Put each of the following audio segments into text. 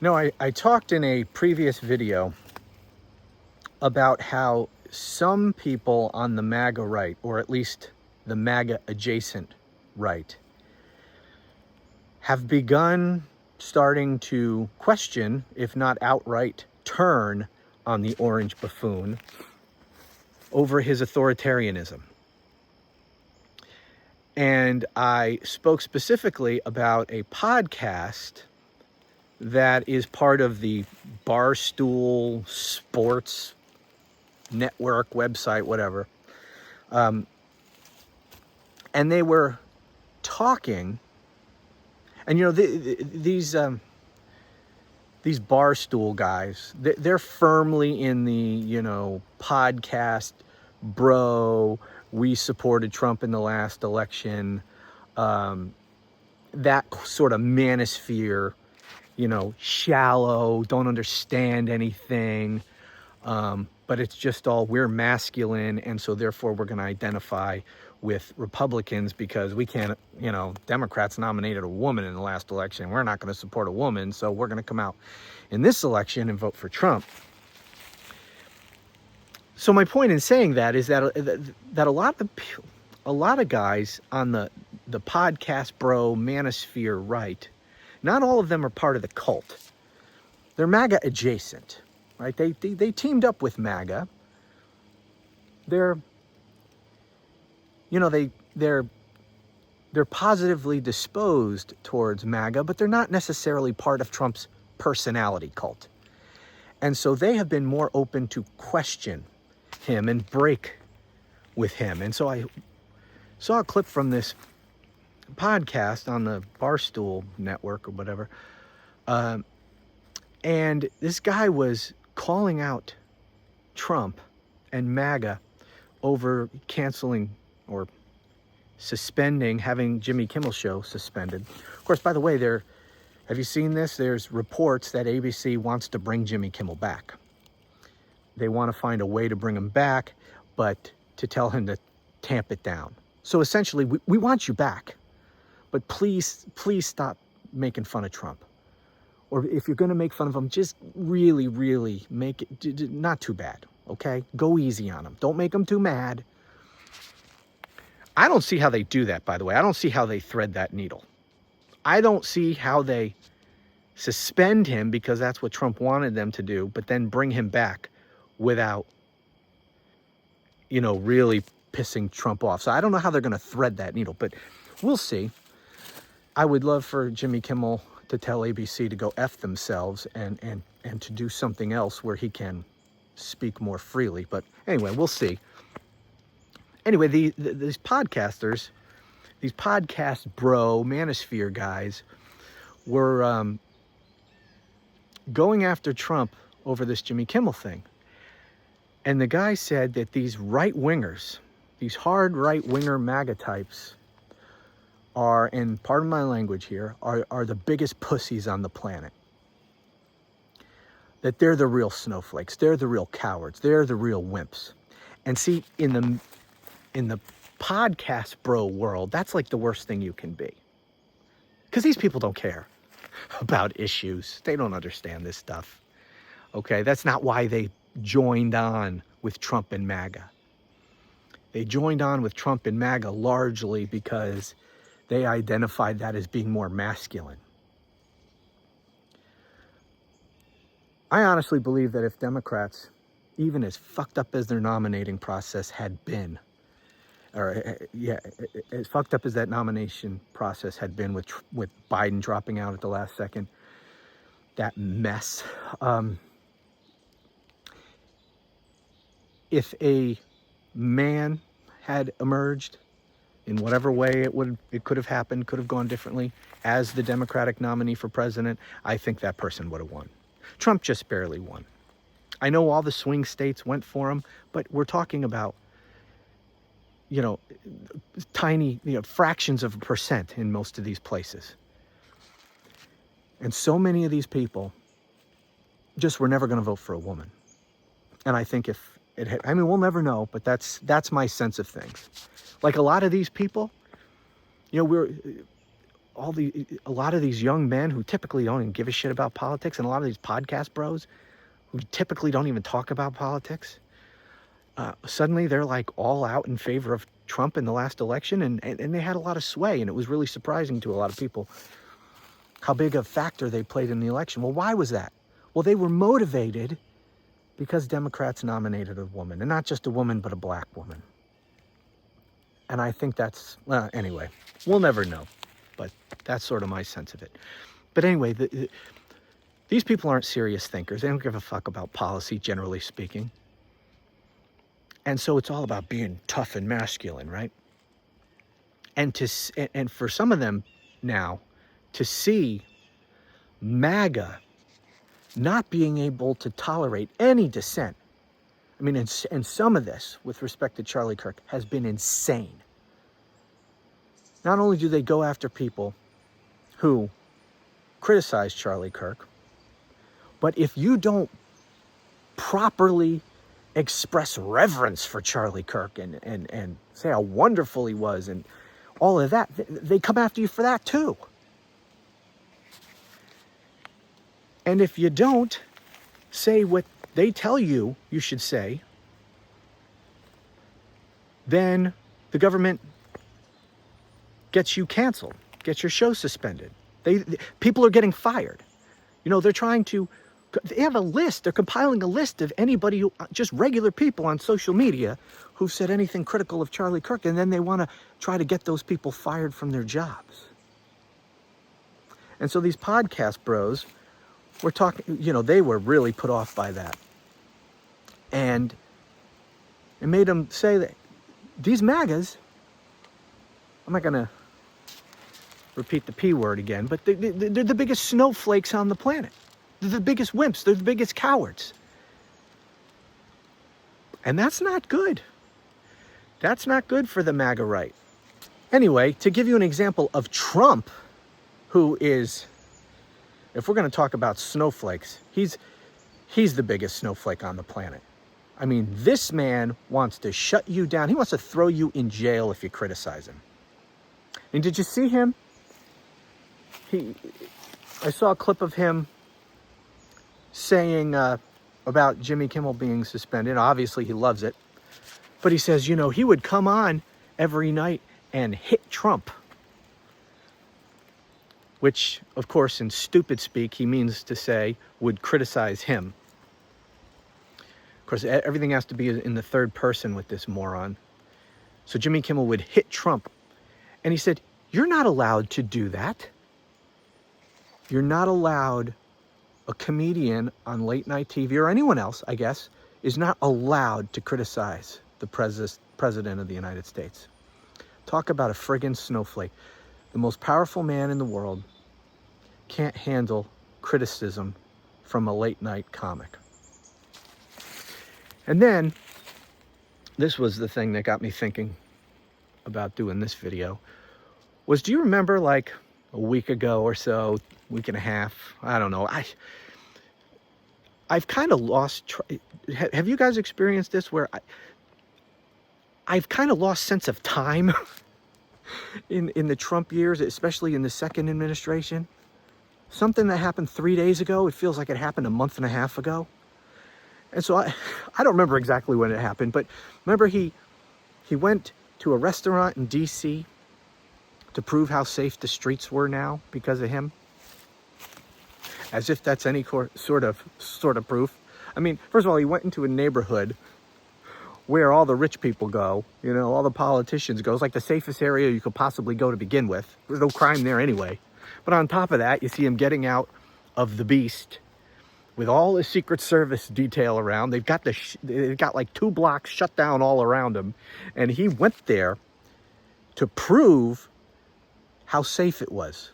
No, I talked in a previous video about how some people on the MAGA right, or at least the MAGA adjacent right, have begun starting to question, if not outright turn on the orange buffoon over his authoritarianism. And I spoke specifically about a podcast that is part of the Barstool Sports Network website, whatever. And they were talking, and you know, these Barstool guys, they're firmly in the, you know, podcast, bro, we supported Trump in the last election, that sort of manosphere, you know, shallow, don't understand anything, but it's just all, we're masculine, and so therefore we're going to identify with Republicans because we can't, you know, Democrats nominated a woman in the last election. We're not going to support a woman, so we're going to come out in this election and vote for Trump. So my point in saying that is that a lot of guys on the podcast bro manosphere right, not all of them are part of the cult. They're MAGA adjacent, right? They teamed up with MAGA. They're, you know, they're positively disposed towards MAGA, but they're not necessarily part of Trump's personality cult. And so they have been more open to question him and break with him. And so I saw a clip from this podcast on the Barstool Network or whatever, and this guy was calling out Trump and MAGA over canceling or suspending, having Jimmy Kimmel Show suspended. Of course, by the way, have you seen this? There's reports that ABC wants to bring Jimmy Kimmel back. They want to find a way to bring him back, but to tell him to tamp it down. So essentially, we want you back, but please stop making fun of Trump. Or if you're going to make fun of him, just really, really make it not too bad, okay? Go easy on him. Don't make him too mad. I don't see how they do that, by the way. I don't see how they thread that needle. I don't see how they suspend him because that's what Trump wanted them to do, but then bring him back without, you know, really pissing Trump off. So I don't know how they're going to thread that needle, but we'll see. I would love for Jimmy Kimmel to tell ABC to go F themselves and to do something else where he can speak more freely. But anyway, we'll see. Anyway, these podcasters, these podcast bro manosphere guys were going after Trump over this Jimmy Kimmel thing. And the guy said that these right-wingers, these hard right-winger MAGA types are, and pardon my language here, are the biggest pussies on the planet. That they're the real snowflakes. They're the real cowards. They're the real wimps. And see, in the podcast bro world, that's like the worst thing you can be. Because these people don't care about issues. They don't understand this stuff. Okay, that's not why they joined on with Trump and MAGA. They joined on with Trump and MAGA largely because they identified that as being more masculine. I honestly believe that if Democrats, even as fucked up as their nominating process had been, as fucked up as that nomination process had been with Biden dropping out at the last second, that mess, if a man had emerged in whatever way it could have happened, could have gone differently, as the Democratic nominee for president, I think that person would have won. Trump just barely won. I know all the swing states went for him, but we're talking about, you know, tiny, you know, fractions of a percent in most of these places. And so many of these people just were never going to vote for a woman. And I think if it had, I mean, we'll never know, but that's my sense of things. Like a lot of these people, you know, a lot of these young men who typically don't even give a shit about politics, and a lot of these podcast bros who typically don't even talk about politics, suddenly they're like all out in favor of Trump in the last election, and they had a lot of sway, and it was really surprising to a lot of people how big a factor they played in the election. Well, why was that? Well, they were motivated because Democrats nominated a woman, and not just a woman, but a black woman. And I think that's, anyway, we'll never know, but that's sort of my sense of it. But anyway, these people aren't serious thinkers. They don't give a fuck about policy, generally speaking. And so it's all about being tough and masculine, right? And for some of them now, to see MAGA not being able to tolerate any dissent, I mean, and some of this, with respect to Charlie Kirk, has been insane. Not only do they go after people who criticize Charlie Kirk, but if you don't properly express reverence for Charlie Kirk and say how wonderful he was and all of that, they come after you for that too. And if you don't say what they tell you you should say, then the government gets you canceled, gets your show suspended. People are getting fired. You know, they have a list, they're compiling a list of anybody who, just regular people on social media who've said anything critical of Charlie Kirk, and then they want to try to get those people fired from their jobs. And so these podcast bros were talking, you know, they were really put off by that. And it made them say that these MAGAs, I'm not going to repeat the P word again, but they're the biggest snowflakes on the planet. They're the biggest wimps. They're the biggest cowards. And that's not good. That's not good for the MAGA right. Anyway, to give you an example of Trump, who is, if we're going to talk about snowflakes, he's the biggest snowflake on the planet. I mean, this man wants to shut you down. He wants to throw you in jail if you criticize him. And did you see him? I saw a clip of him saying about Jimmy Kimmel being suspended. Obviously, he loves it. But he says, you know, he would come on every night and hit Trump. Which, of course, in stupid speak, he means to say would criticize him. Of course, everything has to be in the third person with this moron. So Jimmy Kimmel would hit Trump. And he said, you're not allowed to do that. You're not allowed, a comedian on late night TV or anyone else, I guess, is not allowed to criticize the president of the United States. Talk about a friggin' snowflake. The most powerful man in the world can't handle criticism from a late night comic. And then, this was the thing that got me thinking about doing this video, was, do you remember like a week ago or so, week and a half, I don't know, I've kind of lost, have you guys experienced this where I've kind of lost sense of time in the Trump years, especially in the second administration? Something that happened 3 days ago, it feels like it happened a month and a half ago. And so I don't remember exactly when it happened, but remember he went to a restaurant in DC to prove how safe the streets were now because of him. As if that's any sort of proof. I mean, first of all, he went into a neighborhood where all the rich people go, you know, all the politicians go. It's like the safest area you could possibly go to begin with. There's no crime there anyway. But on top of that, you see him getting out of the Beast with all the Secret Service detail around. They've got like 2 blocks shut down all around him. And he went there to prove how safe it was.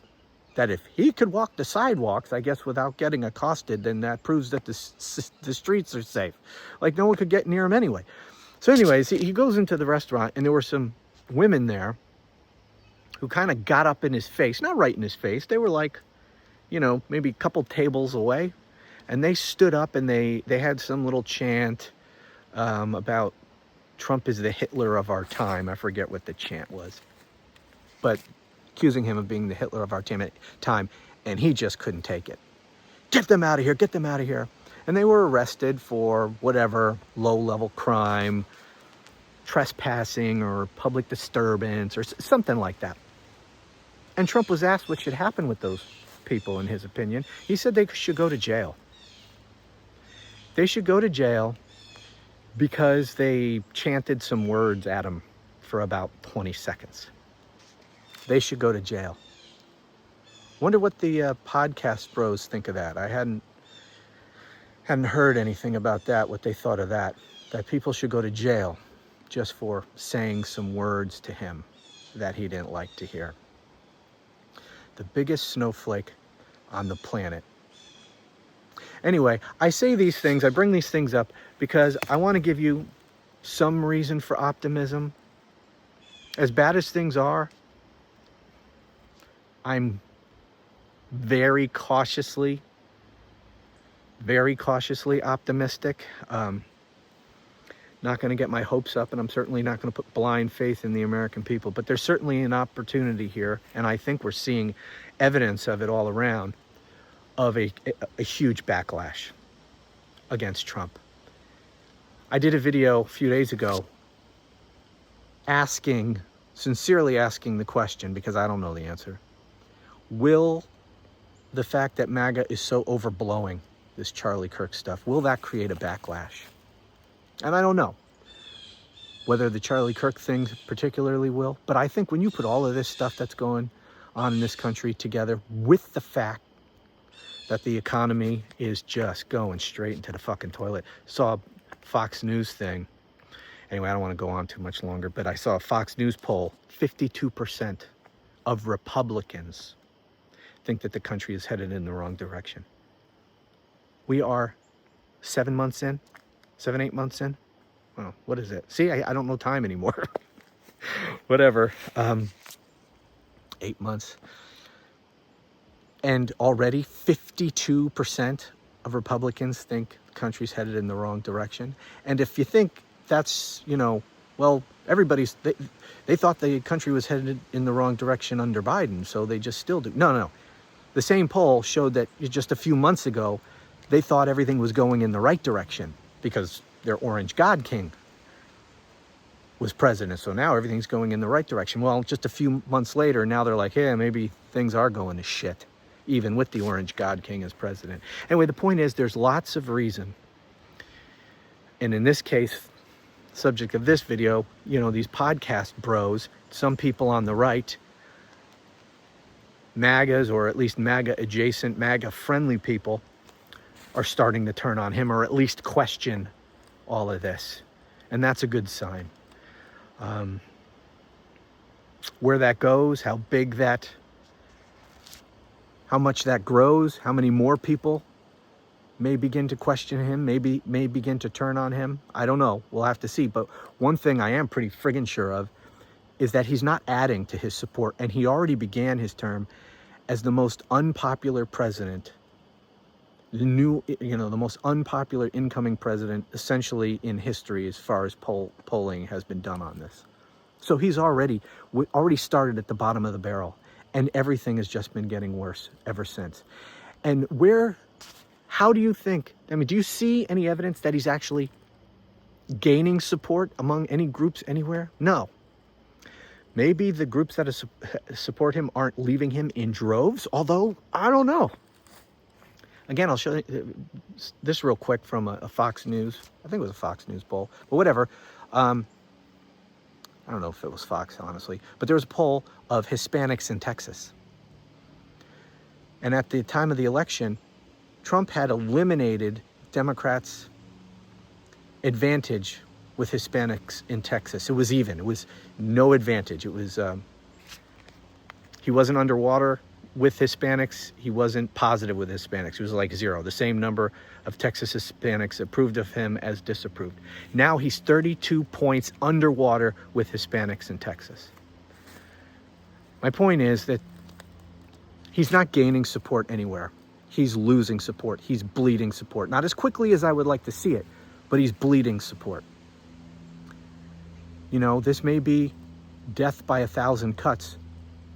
That if he could walk the sidewalks, I guess, without getting accosted, then that proves that the streets are safe. Like, no one could get near him anyway. So anyways, he goes into the restaurant, and there were some women there who kind of got up in his face. Not right in his face. They were like, you know, maybe a couple tables away. And they stood up, and they had some little chant about Trump is the Hitler of our time. I forget what the chant was. But accusing him of being the Hitler of our time, and he just couldn't take it. Get them out of here, get them out of here. And they were arrested for whatever low-level crime, trespassing or public disturbance or something like that. And Trump was asked what should happen with those people, in his opinion. He said they should go to jail. They should go to jail because they chanted some words at him for about 20 seconds. They should go to jail. Wonder what the podcast bros think of that. I hadn't heard anything about that, what they thought of that. That people should go to jail just for saying some words to him that he didn't like to hear. The biggest snowflake on the planet. Anyway, I say these things, I bring these things up because I want to give you some reason for optimism. As bad as things are, I'm very cautiously optimistic. Not going to get my hopes up, and I'm certainly not going to put blind faith in the American people, but there's certainly an opportunity here, and I think we're seeing evidence of it all around, of a huge backlash against Trump. I did a video a few days ago sincerely asking the question, because I don't know the answer. Will the fact that MAGA is so overblowing this Charlie Kirk stuff, will that create a backlash? And I don't know whether the Charlie Kirk thing particularly will, but I think when you put all of this stuff that's going on in this country together with the fact that the economy is just going straight into the fucking toilet. Saw a Fox News thing. Anyway, I don't want to go on too much longer, but I saw a Fox News poll. 52% of Republicans think that the country is headed in the wrong direction. We are 7 months in. 7-8 months in. Well, what is it? See, I don't know time anymore. Whatever. 8 months. And already 52% of Republicans think the country's headed in the wrong direction. And if you think that's, well, they thought the country was headed in the wrong direction under Biden, so they just still do. No. The same poll showed that just a few months ago, they thought everything was going in the right direction, because their orange God King was president. So now everything's going in the right direction. Well, just a few months later, now they're like, hey, maybe things are going to shit, even with the orange God King as president. Anyway, the point is, there's lots of reason. And in this case, subject of this video, these podcast bros, some people on the right, MAGAs, or at least MAGA adjacent, MAGA friendly people, are starting to turn on him, or at least question all of this. And that's a good sign. Where that goes, how much that grows, how many more people may begin to question him, may begin to turn on him, I don't know. We'll have to see. But one thing I am pretty friggin' sure of is that he's not adding to his support, and he already began his term as the most unpopular president, the most unpopular incoming president essentially in history as far as polling has been done on this. So he's already started at the bottom of the barrel, and everything has just been getting worse ever since. And how do you think, do you see any evidence that he's actually gaining support among any groups anywhere? No. Maybe the groups that support him aren't leaving him in droves, although I don't know. Again, I'll show you this real quick from a Fox News. I think it was a Fox News poll, but whatever. I don't know if it was Fox, honestly. But there was a poll of Hispanics in Texas. And at the time of the election, Trump had eliminated Democrats' advantage with Hispanics in Texas. It was even. It was no advantage. It was, he wasn't underwater with Hispanics. He wasn't positive with Hispanics. He was like zero. The same number of Texas Hispanics approved of him as disapproved. Now he's 32 points underwater with Hispanics in Texas. My point is that he's not gaining support anywhere. He's losing support. He's bleeding support. Not as quickly as I would like to see it, but he's bleeding support. This may be death by 1,000 cuts,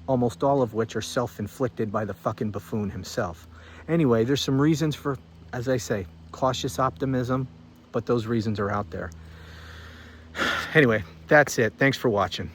almost all of which are self-inflicted by the fucking buffoon himself. Anyway, there's some reasons for, as I say, cautious optimism, but those reasons are out there. Anyway, that's it. Thanks for watching.